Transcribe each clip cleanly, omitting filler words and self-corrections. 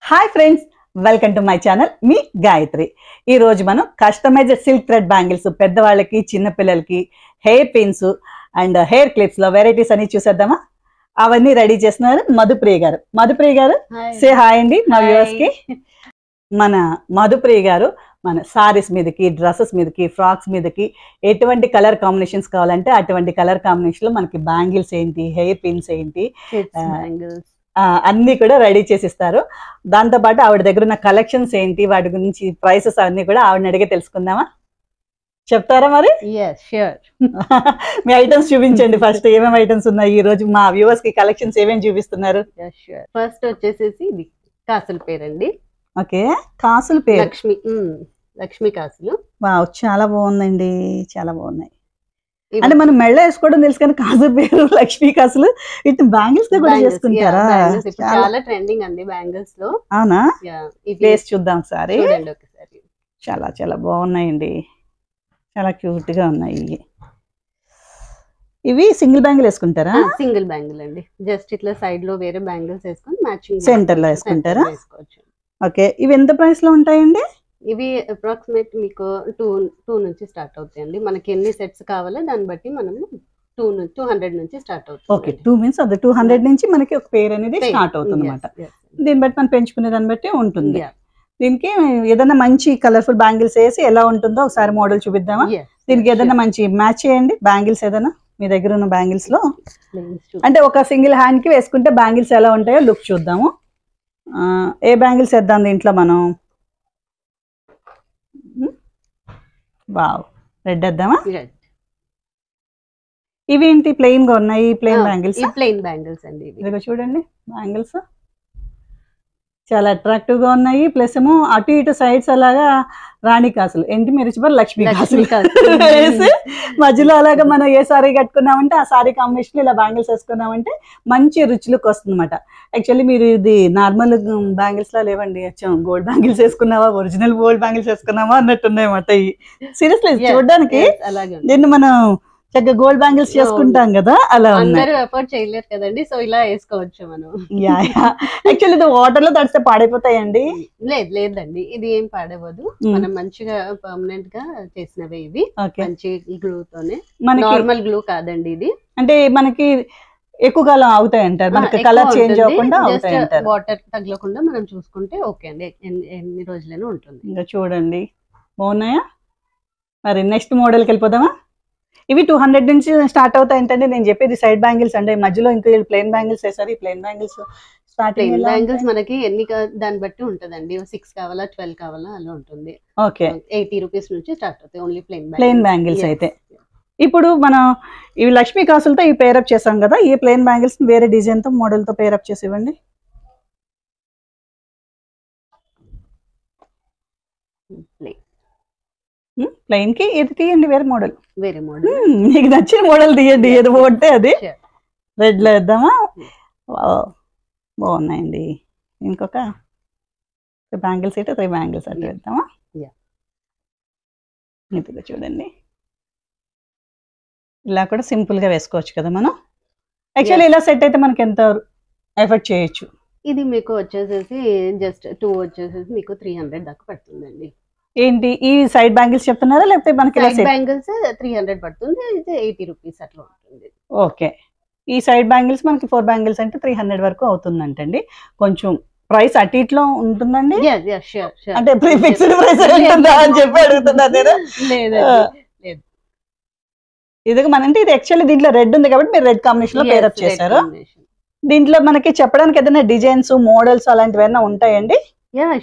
Hi friends, welcome to my channel. మీ గాయత్రి. ఈ రోజు మనం కస్టమైజ్డ్ సిల్క్ థ్రెడ్ బ్యాంగిల్స్ పెద్దవాళ్ళకి చిన్నపిల్లలకి hair pins and hair clips లో వెరైటీస్ అని చూసేద్దామా? అవన్నీ రెడీ చేస్తున్నారు మధుప్రియ గారు. మధుప్రియ గారు సే హాయ్ అండి మా వ్యూవర్స్ కి. మన మధుప్రియ గారు మన సారీస్ మీదకి, డ్రెస్సెస్ మీదకి, ఫ్రాక్స్ మీదకి ఎటువంటి కలర్ కాంబినేషన్స్ కావాలంటే అటువంటి కలర్ కాంబినేషన్ లో మనకి బ్యాంగిల్స్ ఏంటి, హెయిర్ పిన్స్ ఏంటి, అన్ని కూడా రెడీ చేసి ఇస్తారు. దాంతోపాటు ఆవిడ దగ్గర ఉన్న కలెక్షన్స్ ఏంటి, వాటి గురించి ప్రైసెస్ అన్ని కూడా ఆవిడని అడిగే తెలుసుకుందామా? చెప్తారా మరి? మీ ఐటమ్స్ చూపించండి. ఫస్ట్ ఏమేమి ఐటమ్స్ ఉన్నాయి ఈ రోజు మా వ్యూవర్స్ కి, కలెక్షన్స్ ఏమేమి చూపిస్తున్నారు? ఫస్ట్ వచ్చేసేసి ఇది కాసుల పేరండి. ఓకే, కాసుల పేరు లక్ష్మి కాసులు. వావ్, చాలా బాగుందండి, చాలా బాగున్నాయి. అంటే మనం మెళ్ళ వేసుకోవడం తెలుసు కానీ కాసు పేరు లక్ష్మీ కాసులు ఇటు బ్యాంగిల్స్ కూడా చేసుకుంటారా? చాలా ట్రెండింగ్ అండి బ్యాంగిల్స్ లో. అవునా? వేసి చూద్దాం ఒకసారి. చాలా చాలా బాగున్నాయండి, చాలా క్యూట్ గా ఉన్నాయి. ఇవి సింగిల్ బ్యాంగిల్ వేసుకుంటారా? సింగిల్ బ్యాంగిల్ అండి, జస్ట్ ఇట్లా సైడ్ లో వేరే బ్యాంగిల్స్ వేసుకొని మ్యాచింగ్ సెంటర్ లో వేసుకుంటారా? ఓకే, ఇవి ఎంత ప్రైస్ లో ఉంటాయండి? ఇవి అప్రాక్సిమేట్ మీకు 2 నుంచి స్టార్ట్ అవుతాయండి. మనకి ఎన్ని సెట్స్ కావాలో దాన్ని బట్టి మనము 200 నుంచి స్టార్ట్ అవుతుంది. ఓకే, 2 మీన్స్ అది 200 నుంచి మనకి ఒక పేర్ అనేది స్టార్ట్ అవుతుంది అనమాట. దీన్ని బట్టి మనం పెంచుకునే దాన్ని బట్టి ఉంటుంది. దీనికి ఏదైనా మంచి కలర్ఫుల్ బ్యాంగిల్స్ వేసి ఎలా ఉంటుందో ఒకసారి మోడల్ చూపిద్దామా? దీనికి ఏదైనా మంచి మ్యాచ్ చేయండి బ్యాంగిల్స్, ఏదైనా మీ దగ్గర ఉన్న బ్యాంగిల్స్ లో. అంటే ఒక సింగిల్ హ్యాండ్ కి వేసుకుంటే బ్యాంగిల్స్ ఎలా ఉంటాయో లుక్ చూద్దాము. ఏ బ్యాంగిల్స్ వేద్దాం దీంట్లో మనం? వావ్, రెడ్ వేద్దామా? ఇవేంటి ప్లెయిన్ గా ఉన్నాయి? Plain bangles. ప్లెయిన్ బ్యాంగిల్స్ అండి. ఇదిగో చూడండి బ్యాంగిల్స్ చాలా అట్రాక్టివ్ గా ఉన్నాయి. ప్లస్ ఏమో అటు ఇటు సైడ్స్ అలాగా రాణి కాసులు, ఏంటి మీరు చెప్పారు లక్ష్మీ కాసులు వేసి మధ్యలో అలాగా మనం ఏ సారీ కట్టుకున్నామంటే ఆ సారీ కాంబినేషన్ ఇలా బ్యాంగిల్స్ వేసుకున్నామంటే మంచి రుచి లుక్ వస్తుంది అనమాట. యాక్చువల్లీ మీరు ఇది నార్మల్ బ్యాంగిల్స్ లా లేవండి, గోల్డ్ బ్యాంగిల్స్ వేసుకున్నావా, ఒరిజినల్ గోల్డ్ బ్యాంగిల్స్ వేసుకున్నావా అన్నట్టున్నాయి అన్నమాట. సీరియస్లీ చూడడానికి దీన్ని మనం చక్కగా గోల్డ్ బ్యాంగిల్స్ చేసుకుంటాం కదా, అలా అందరూ ఎఫర్ట్ చేయలేరు కదండి, సో ఇలా వేసుకోవచ్చు మనం. యాక్చువల్లీ ఇది వాటర్ లో తడిస్తే పాడైపోతాయండి? లేదండి, ఇది ఏం పాడవదు. మనం మంచిగా పర్మనెంట్ గా చేసినవే ఇవి. మంచి గ్లూ తోనే, నార్మల్ గ్లూ కాదండి ఇది. అంటే మనకి ఎక్కువ కాలం అవుతాయి అంటారు, మనకి కలర్ చేంజ్ అవ్వకుండా అవుతాయి అంటారు. వాటర్ తగలకుండా మనం చూసుకుంటే ఓకే అండి, ఎన్ని రోజులైనా ఉంటుంది. ఇంకా చూడండి బాగున్నాయా? మరి నెక్స్ట్ మోడల్కి వెళ్ళిపోదామా? ఇవి 200 నుంచి స్టార్ట్ అవుతాయి ఏంటంటే నేను చెప్పేది సైడ్ బ్యాంగిల్స్ అంటే మధ్యలో ఇంకా ప్లెయిన్ బ్యాంగిల్స్ వేసారు. ఈ ప్లెయిన్ బ్యాంగిల్స్ స్టార్టింగ్ బ్యాంగిల్స్ మనకి ఎన్ని దాన్ని బట్టి ఉంటదండి, 6 కావాలా 12 కావాలా అలా ఉంటుంది. ఓకే, 80 రూపీస్ నుంచి స్టార్ట్ అవుతాయి ఓన్లీ ప్లెయిన్ బ్యాంగిల్స్ అయితే. ఇప్పుడు మనం ఇవి లక్ష్మీ కాసులతో ఈ పేరప్ చేసాం కదా, ఈ ప్లెయిన్ బ్యాంగిల్స్ వేరే డిజైన్ తో మోడల్ తో పేరప్ చేసి ఇవ్వండి. ప్లెయిన్ కి ఇది తీయండి, వేరే మోడల్. మీకు నచ్చిన మోడల్ తీయండి, ఏది బాగుంటే అది. రెడ్ లో వేద్దామా? బాగున్నాయండి. ఇంకొక బ్యాంగిల్స్ అయితే 3 బ్యాంగిల్స్ అట్లా వేద్దామా? ఇదిగా చూడండి, ఇలా కూడా సింపుల్ గా వేసుకోవచ్చు కదా మనం. యాక్చువల్లీ ఇలా సెట్ అయితే మనకి ఎంత ఎఫర్ట్ చేయొచ్చు. ఇది మీకు వచ్చేసేసి జస్ట్ 2 వచ్చేసేసి మీకు 300 దాకా పడుతుందండి. ఏంటి ఈ సైడ్ బ్యాంగిల్స్ చెప్తున్నారా లేకపోతే మనకి బ్యాంగిల్స్ 300 పడుతుంది, 80 రూపీస్ అట్లా ఉంటుంది. ఓకే, ఈ సైడ్ బ్యాంగిల్స్ మనకి 4 బ్యాంగిల్స్ అంటే 300 వరకు అవుతుందంటండి. కొంచెం ప్రైస్ అటు ఇట్లో ఉంటుందండి, అంటే ఫిక్స్డ్ ప్రైస్ అని చెప్పి అడుగుతున్నా నేను. ఇది అంటే ఇది యాక్చువల్లీ దీంట్లో రెడ్ ఉంది కాబట్టి మీరు రెడ్ కాంబినేషన్ లో పేరప్ చేశారు. దీంట్లో మనకి చెప్పడానికి ఏదైనా డిజైన్స్, మోడల్స్ అలాంటివి ఏమైనా ఉంటాయండి?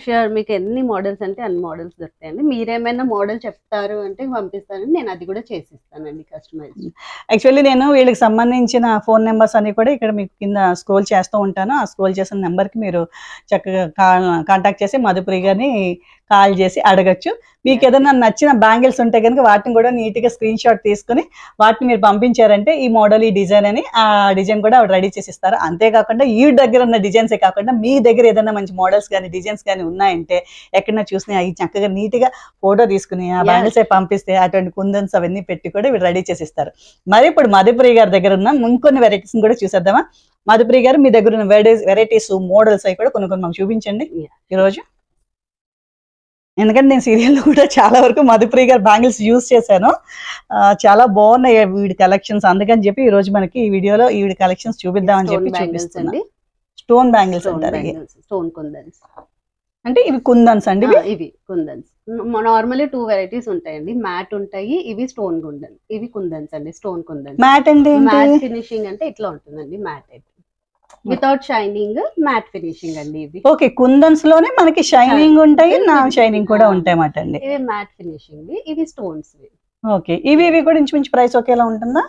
షూర్, మీకు ఎన్ని మోడల్స్ అంటే అన్ని మోడల్స్ దొరుకుతాయండి. మీరేమైనా మోడల్ చెప్తారు అంటే పంపిస్తానండి, నేను అది కూడా చేసిస్తానండి కస్టమైజ్. యాక్చువల్లీ నేను వీళ్ళకి సంబంధించిన ఫోన్ నెంబర్స్ అన్ని కూడా ఇక్కడ మీకు కింద స్క్రోల్ చేస్తూ ఉంటాను. ఆ స్క్రోల్ చేసిన నెంబర్కి మీరు చక్కగా కాంటాక్ట్ చేసి మధుప్రియ గారిని కాల్ చేసి అడగచ్చు. మీకు ఏదైనా నచ్చిన బ్యాంగిల్స్ ఉంటే కనుక వాటిని కూడా నీట్గా స్క్రీన్ షాట్ తీసుకుని వాటిని మీరు పంపించారంటే ఈ మోడల్, ఈ డిజైన్ అని ఆ డిజైన్ కూడా ఆవిడ రెడీ చేసి ఇస్తారు. అంతేకాకుండా ఈ దగ్గర ఉన్న డిజైన్సే కాకుండా మీ దగ్గర ఏదైనా మంచి మోడల్స్ కానీ డిజైన్స్ కానీ ఉన్నాయంటే ఎక్కడైనా చూసినా అవి చక్కగా నీట్గా ఫోటో తీసుకుని ఆ బ్యాంగిల్స్ పంపిస్తే అటువంటి కుందన్స్ అవన్నీ పెట్టి కూడా ఇవి రెడీ చేసి ఇస్తారు. మరి ఇప్పుడు మధుప్రియ గారి దగ్గర ఉన్న ఇంకొన్ని వెరైటీస్ కూడా చూసేద్దామా? మధుప్రియ గారు మీ దగ్గర ఉన్న వెరైటీస్, మోడల్స్ అవి కూడా కొన్ని మాకు చూపించండి ఈరోజు. ఎందుకంటే నేను సీరియల్లో కూడా చాలా వరకు మధుప్రియ గారు బ్యాంగిల్స్ యూజ్ చేశాను. చాలా బాగున్నాయి వీడి కలెక్షన్స్. అందుకని చెప్పి ఈ రోజు మనకి ఈ వీడియోలో వీడి కలెక్షన్స్ చూపిద్దామని చెప్పి చూపిస్తాను. స్టోన్ బ్యాంగిల్స్ అంటారు. స్టోన్ కుందన్స్ అంటే ఇవి కుందన్స్ అండి. ఇవి కుందన్స్ నార్మల్లీ 2 వెరైటీస్ ఉంటాయండి. మ్యాట్ ఉంటాయి, ఇవి స్టోన్ కుందన్. ఇవి కుందన్స్ అండి, స్టోన్ కుందన్స్. మ్యాట్ అంటే మ్యాట్ ఫినిషింగ్ అంటే ఇట్లా ఉంటుందండి. మ్యాట్ అయితే వితౌట్ షైనింగ్, మ్యాట్ ఫినిషింగ్ అండి ఇవి. ఓకే, కుందన్స్ లోనే మనకి షైనింగ్ ఉంటాయి, నాన్ షైనింగ్ కూడా ఉంటాయి మాట అండి. ఇవి మ్యాట్ ఫినిషింగ్, ఇవి స్టోన్స్. ఓకే, ఇవి కూడా ఇంచుమించు ప్రైస్ ఒకేలా ఉంటుందా?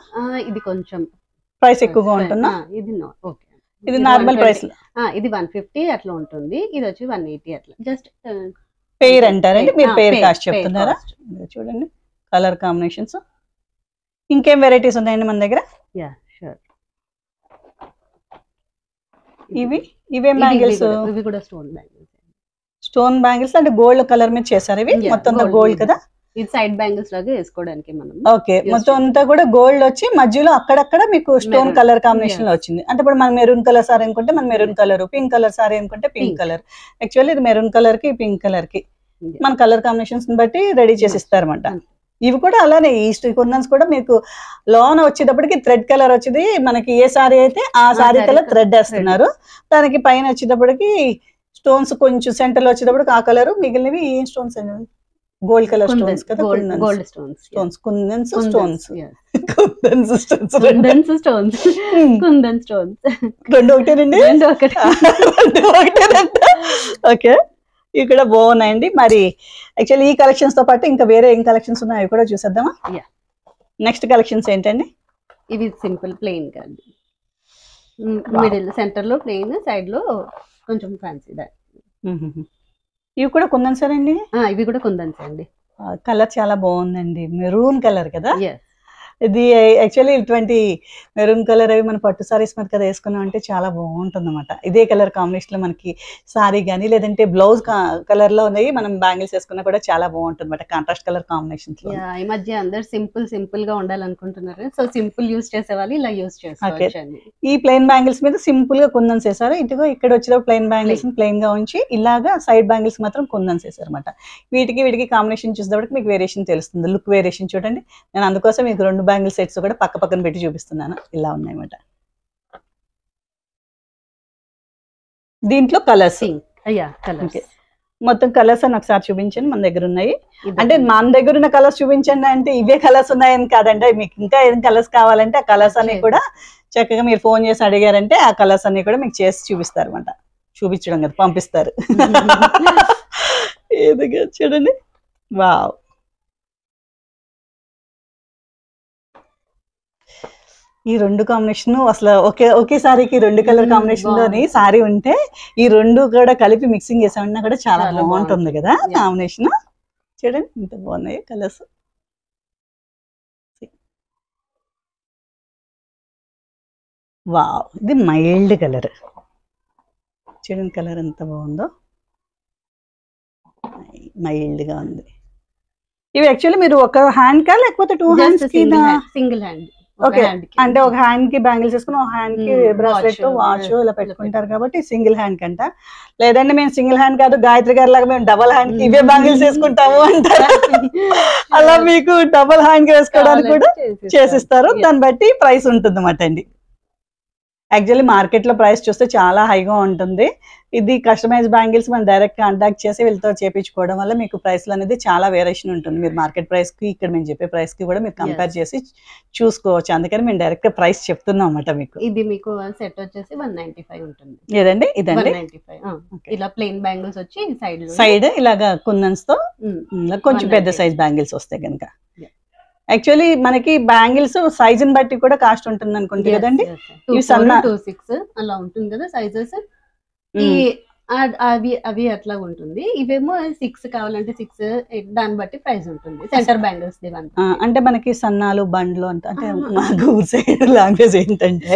ఇది కొంచెం ప్రైస్ ఎక్కువగా ఉంటుందా? ఇది ఓకే, ఇది నార్మల్ ప్రైస్. ఇది 150 అట్లా ఉంటుంది, ఇది వచ్చి 180 అట్లా. జస్ట్ పేర్ అంటారండి, మీరు పేర్ కాస్ట్ చెప్తున్నారా? చూడండి కలర్ కాంబినేషన్స్. ఇంకేం వెరైటీస్ ఉన్నాయండి మన దగ్గర? ఇవేం బ్యాంగిల్స్? ఇవి కూడా స్టోన్ బ్యాంగిల్స్. స్టోన్ బ్యాంగిల్స్ అంటే గోల్డ్ కలర్ మీద చేశారు ఇవి. మొత్తం గోల్డ్ కదా? ఇది సైడ్ బ్యాంగిల్స్ లాగా వేసుకోవడానికి మనం. ఓకే, మొత్తం అంతా కూడా గోల్డ్ వచ్చి మధ్యలో అక్కడక్కడ మీకు స్టోన్ కలర్ కాంబినేషన్ లో వచ్చింది. అంటే ఇప్పుడు మనం మెరూన్ కలర్ సారీ అనుకుంటే మన maroon colour, pink colour sorry అనుకుంటే పింక్ కలర్. యాక్చువల్లీ ఇది మెరూన్ కలర్ కి పింక్ కలర్ కి మన కలర్ కాంబినేషన్స్ బట్టి రెడీ చేసి ఇస్తారన్నమాట. ఇవి కూడా అలానే ఈస్ట్ కుందన్స్ కూడా మీకు లోన వచ్చేటప్పటికి థ్రెడ్ కలర్ వచ్చింది. మనకి ఏ సారీ అయితే ఆ సారీ కలర్ థ్రెడ్ వేస్తున్నారు. దానికి పైన వచ్చేటప్పటికి స్టోన్స్ కొంచెం సెంటర్ లో వచ్చేటప్పటికి ఆ కలర్, మిగిలినవి ఈ స్టోన్స్ అనేవి గోల్డ్ కలర్ స్టోన్స్ కదా. గోల్డ్ స్టోన్స్, స్టోన్స్, కుందన్స్ స్టోన్స్, కుందన్స్ స్టోన్స్, కుందన్స్ స్టోన్స్, కుందన్ స్టోన్స్. రెండు ఒకటేనండి? రెండు ఒకటేనంట. ఓకే, ఇక్కడ బాగున్నాయండి. మరి యాక్చువల్లీ ఈ కలెక్షన్స్ తో పాటు ఇంకా వేరే ఏం కలెక్షన్స్ ఉన్నాయో కూడా చూసేద్దామా? నెక్స్ట్ కలెక్షన్స్ ఏంటండి? ఇవి సింపుల్ ప్లెయిన్ కాదు, మిడిల్ సెంటర్ లో ప్లెయిన్, సైడ్ లో కొంచెం ఫ్యాన్సీ. ఇవి కూడా కుందన్స్ అండి? ఇవి కూడా కుందన్స్ అండి. కలర్ చాలా బాగుందండి, మెరూన్ కలర్ కదా. ఇది యాక్చువల్లీ ఇటువంటి మెరూన్ కలర్ అవి మన పట్టు సారీస్ మీద కదా వేసుకున్నాం అంటే చాలా బాగుంటుంది అనమాట. ఇదే కలర్ కాంబినేషన్ లో మనకి సారీ కానీ లేదంటే బ్లౌజ్ కలర్ లో ఉన్నాయి మనం బ్యాంగిల్స్ వేసుకున్నా కూడా చాలా బాగుంటుంది అనమాట, కాంట్రాస్ట్ కలర్ కాంబినేషన్స్. ఈ మధ్య అందరు సింపుల్ గా ఉండాలనుకుంటున్నారు, సో సింపుల్ యూజ్ చేసే వాళ్ళు ఇలా యూజ్ చేసుకోవచ్చు. ఈ ప్లెయిన్ బ్యాంగిల్స్ మీద సింపుల్ గా కుందన్స్ వేసారు. ఇటుగా ఇక్కడ వచ్చేటప్పుడు ప్లెయిన్ బ్యాంగిల్స్ ప్లెయిన్ గా ఉంచి ఇలాగా సైడ్ బ్యాంగిల్స్ మాత్రం కుందన్స్ వేసారు అనమాట. వీటికి కాంబినేషన్ చూసేటప్పటికి మీకు వేరియేషన్ తెలుస్తుంది, లుక్ వేరియేషన్ చూడండి. నేను అందుకోసం మీకు రెండు బ్యాంగిల్ సెట్స్ కూడా పక్క పక్కన పెట్టి చూపిస్తున్నాను. ఇలా ఉన్నాయన్నమాట. దీంట్లో కలర్స్ మొత్తం కలర్స్ అని ఒకసారి చూపించండి. మన దగ్గర ఉన్నాయి అంటే మన దగ్గర ఉన్న కలర్స్ చూపించండి అంటే ఇవే కలర్స్ ఉన్నాయని కాదండి. మీకు ఇంకా ఏం కలర్స్ కావాలంటే ఆ కలర్స్ అన్ని కూడా చక్కగా మీరు ఫోన్ చేసి అడిగారంటే ఆ కలర్స్ అన్ని కూడా మీకు చేసి చూపిస్తారు అనమాట. చూపించడం కదా, పంపిస్తారు. ఏదిగా చూడండి, వావ్. ఈ రెండు కాంబినేషన్ అసలు ఒకే సారీకి రెండు కలర్ కాంబినేషన్ లోని సారీ ఉంటే ఈ రెండు కూడా కలిపి మిక్సింగ్ చేసామన్నా కూడా చాలా బాగుంటుంది కదా కాంబినేషన్. చూడండి ఇంత బాగున్నాయి కలర్స్. వావ్, ఇది మైల్డ్ కలర్. చూడండి కలర్ ఎంత బాగుందో, మైల్డ్ గా ఉంది. ఇవి యాక్చువల్లీ మీరు ఒక హ్యాండ్ కా లేకపోతే 2 హ్యాండ్స్ కి? Single hand. ఓకే, అంటే ఒక హ్యాండ్ కి బ్యాంగిల్స్ వేసుకుని ఒక హ్యాండ్ కి బ్రాస్లెట్ వాచ్ ఇలా పెట్టుకుంటారు కాబట్టి సింగిల్ హ్యాండ్ కంట. లేదంటే మేము సింగిల్ హ్యాండ్ కాదు గాయత్రి గారి లాగా మేము డబల్ హ్యాండ్ కి ఇవే బ్యాంగిల్స్ వేసుకుంటాము అంటారు. అలా మీకు డబల్ హ్యాండ్ కి వేసుకోవడానికి కూడా చేసిస్తారు. దాన్ని బట్టి ప్రైస్ ఉంటుంది అన్నమాట అండి. యాక్చువల్లీ మార్కెట్ లో ప్రైస్ చూస్తే చాలా హైగా ఉంటుంది. ఇది కస్టమైజ్ బ్యాంగిల్స్ మనం డైరెక్ట్ కాంటాక్ట్ చేసి వీళ్ళతో చేయించుకోవడం వల్ల మీకు ప్రైస్ అనేది చాలా వేరియేషన్ ఉంటుంది. మీరు మార్కెట్ ప్రైస్ కి ఇక్కడ మేము చెప్పే ప్రైస్ కి కూడా మీరు కంపేర్ చేసి చూసుకోవచ్చు. అందుకని మేము డైరెక్ట్ గా ప్రైస్ చెప్తున్నాం అన్నమాట. మీకు ఇది మీకు సెట్ వచ్చేసి 195 ఉంటుంది. ఏదండి? ఇదండి 195. ఇలా ప్లెయిన్ బ్యాంగిల్స్ వచ్చి సైడ్ ఇలాగా కుందన్స్ తో కొంచెం పెద్ద సైజ్ బ్యాంగిల్స్ వస్తాయి కనుక. యాక్చువల్లీ మనకి బ్యాంగిల్స్ సైజ్ ని బట్టి కూడా కాస్ట్ ఉంటుంది అనుకుంటే కదండి. 2, 4, 2, 6 అలా ఉంటుంది కదా సైజెస్. ఈ అవి అవి అట్లా ఉంటుంది. ఇవేమో 6 కావాలంటే 6, దాన్ని బట్టి ప్రైస్ ఉంటుంది. సెంటర్ బ్యాంగిల్స్ అంటే మనకి సన్నాలు బండ్లు అంటే మాకు సైడ్ లాంగ్వేజ్ ఏంటంటే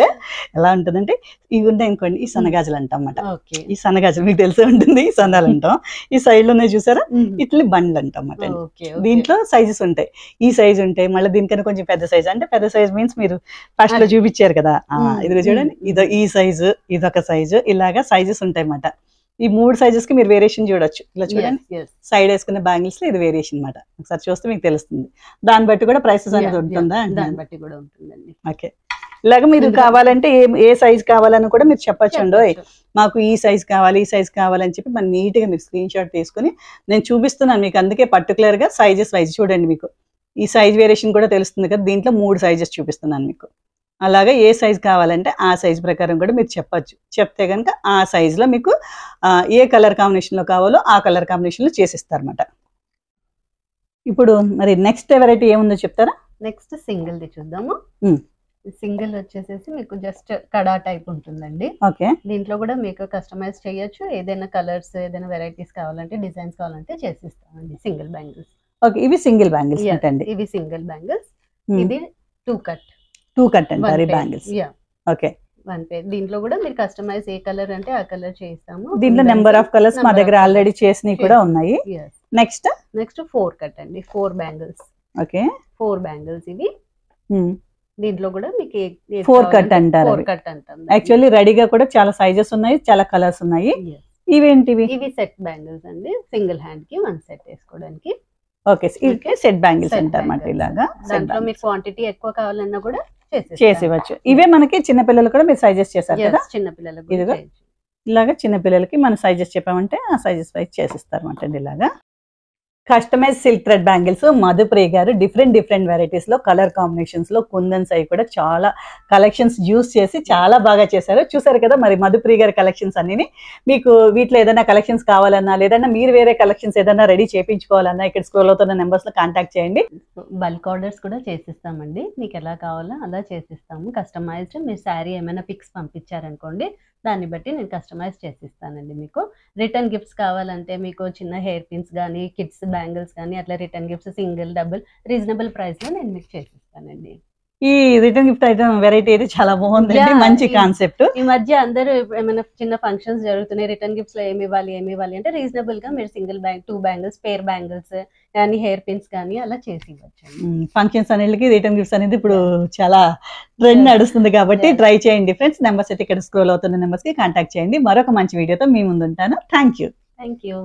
ఎలా ఉంటుందంటే ఇవి ఉన్నాయి అనుకోండి, ఈ సన్నగాజులు అంటాం అన్నమాట. ఈ సన్నగాజులు మీకు తెలిసే ఉంటుంది, ఈ సన్నాలు అంటాం. ఈ సైడ్ లోనే చూసారా ఇట్లా బండ్లు అంటాం అన్నమాట. దీంట్లో సైజెస్ ఉంటాయి, ఈ సైజ్ ఉంటాయి, మళ్ళీ దీనికన్నా కొంచెం పెద్ద సైజ్. అంటే పెద్ద సైజ్ మీన్స్ మీరు ఫస్ట్ లో చూపించారు కదా, ఇది చూడండి, ఈ సైజు, ఇదొక సైజు, ఇలాగా సైజెస్ ఉంటాయి అన్నమాట. ఈ 3 సైజెస్ కి మీరు వేరియేషన్ చూడొచ్చు. ఇలా చూడండి, సైడ్ వేసుకునే బ్యాంగిల్స్ లో ఇది వేరియేషన్ అనమాట. ఒకసారి చూస్తే మీకు తెలుస్తుంది. దాన్ని బట్టి కూడా ప్రైసెస్ అనేది ఉంటుందా? దాన్ని బట్టి కూడా ఉంటుందండి. ఓకే, ఇలాగ మీరు కావాలంటే ఏ సైజ్ కావాలని కూడా మీరు చెప్పొచ్చండి. మాకు ఈ సైజ్ కావాలి, ఈ సైజ్ కావాలని చెప్పి మనం నీట్ గా మీరు స్క్రీన్ షాట్ తీసుకుని నేను చూపిస్తున్నాను మీకు. అందుకే పర్టికులర్ గా సైజెస్ వైజ్ చూడండి, మీకు ఈ సైజ్ వేరియేషన్ కూడా తెలుస్తుంది కదా. దీంట్లో 3 సైజెస్ చూపిస్తున్నాను మీకు. అలాగే ఏ సైజ్ కావాలంటే ఆ సైజ్ ప్రకారం కూడా మీరు చెప్పచ్చు. చెప్తే కనుక ఆ సైజులో మీకు ఏ కలర్ కాంబినేషన్లో కావాలో ఆ కలర్ కాంబినేషన్లో చేసిస్తారన్నమాట. ఇప్పుడు మరి నెక్స్ట్ వెరైటీ ఏముందో చెప్తారా? నెక్స్ట్ సింగిల్ ది చూద్దాము. సింగిల్ వచ్చేసేసి మీకు జస్ట్ కడా టైప్ ఉంటుందండి. ఓకే, దీంట్లో కూడా మీకు కస్టమైజ్ చేయొచ్చు. ఏదైనా కలర్స్, ఏదైనా వెరైటీస్ కావాలంటే, డిజైన్స్ కావాలంటే చేసిస్తామండి. Single bangles. ఓకే, ఇవి సింగిల్ బ్యాంగిల్స్ అండి. ఇవి సింగిల్ బ్యాంగిల్స్. ఇది 2 కట్ అంటారు ఈ బ్యాంగిల్స్. ఓకే, 1 పేర్. దీంట్లో కూడా మీరు కస్టమైజ్ ఏ కలర్ అంటే ఆ కలర్ చేస్తాము. దీంట్లో నెంబర్ ఆఫ్ కలర్స్ మా దగ్గర ఆల్రెడీ చేసినవి కూడా ఉన్నాయి. నెక్స్ట్ 4 కట్ అండి. 4 బ్యాంగిల్స్. ఓకే, 4 బ్యాంగిల్స్ ఇవి. దీంట్లో కూడా మీకు 4 కట్ అంటారు. 4 కట్ అంటాం. యాక్చువల్లీ రెడీగా కూడా చాలా సైజెస్ ఉన్నాయి, చాలా కలర్స్ ఉన్నాయి. ఇవేంటివి? ఇవి సెట్ బ్యాంగిల్స్ అండి. సింగిల్ హ్యాండ్ కి 1 సెట్ వేసుకోవడానికి. ఓకే, సెట్ బ్యాంగిల్స్ అంటారు అన్నమాట. ఇలాగా దాంట్లో మీరు క్వాంటిటీ ఎక్కువ కావాలన్నా కూడా చేసేవచ్చు. ఇవే మనకి చిన్నపిల్లలు కూడా మీరు సైజెస్ చేశారు కదా. చిన్నపిల్లలకు ఇలాగా చిన్నపిల్లలకి మనం సైజెస్ చెప్పామంటే ఆ సైజెస్ వైజ్ చేసిస్తారు అన్నమాట. ఇలాగా customize silk thread bangles Madhupriya గారు డిఫరెంట్ వెరైటీస్ లో, కలర్ కాంబినేషన్స్ లో, కుందన్స్ అవి కూడా చాలా కలెక్షన్స్ యూస్ చేసి చాలా బాగా చేశారు. చూసారు కదా మరి మధుప్రియ గారి కలెక్షన్స్ అన్ని. మీకు వీటిలో ఏదైనా కలెక్షన్స్ కావాలన్నా, లేదన్నా మీరు వేరే కలెక్షన్స్ ఏదైనా రెడీ చేయించుకోవాలన్నా ఇక్కడ స్క్రోల్ అవుతున్న నెంబర్స్ లో కాంటాక్ట్ చేయండి. బల్క్ ఆర్డర్స్ కూడా చేసిస్తామండి. మీకు ఎలా కావాలో అలా చేసిస్తాము. కస్టమైజ్డ్ మీరు శారీ ఏమైనా పిక్స్ పంపించారనుకోండి, దాన్ని బట్టి నేను కస్టమైజ్ చేసిస్తానండి. మీకు రిటర్న్ గిఫ్ట్స్ కావాలంటే, మీకు చిన్న హెయిర్ పిన్స్ కానీ, కిడ్స్ బ్యాంగిల్స్ కానీ అట్లా return gifts single, double reasonable price లో నేను మీకు చేసిస్తానండి. ఈ రిటర్న్ గిఫ్ట్ ఐటమ్ వెరైటీ అయితే చాలా బాగుంది, మంచి కాన్సెప్ట్. ఈ మధ్య అందరూ ఏమైనా చిన్న ఫంక్షన్స్ జరుగుతున్నాయి, రిటర్న్ గిఫ్ట్స్ లో ఏమి ఇవ్వాలి అంటే రీజనబుల్ గా మీరు సింగిల్ 2 బ్యాంగిల్స్, పేర్ బ్యాంగిల్స్ కానీ, హెయిర్ పిన్స్ కానీ అలా చేసి ఇవ్వచ్చు. ఫంక్షన్స్ అనేది రిటర్న్ గిఫ్ట్స్ అనేది ఇప్పుడు చాలా ట్రెండ్ నడుస్తుంది కాబట్టి ట్రై చేయండి ఫ్రెండ్స్. నెంబర్స్ అయితే ఇక్కడ స్క్రోల్ అవుతున్న నెంబర్స్ కి కాంటాక్ట్ చేయండి. మరొక మంచి వీడియోతో మీ ముందు ఉంటాను. Thank you.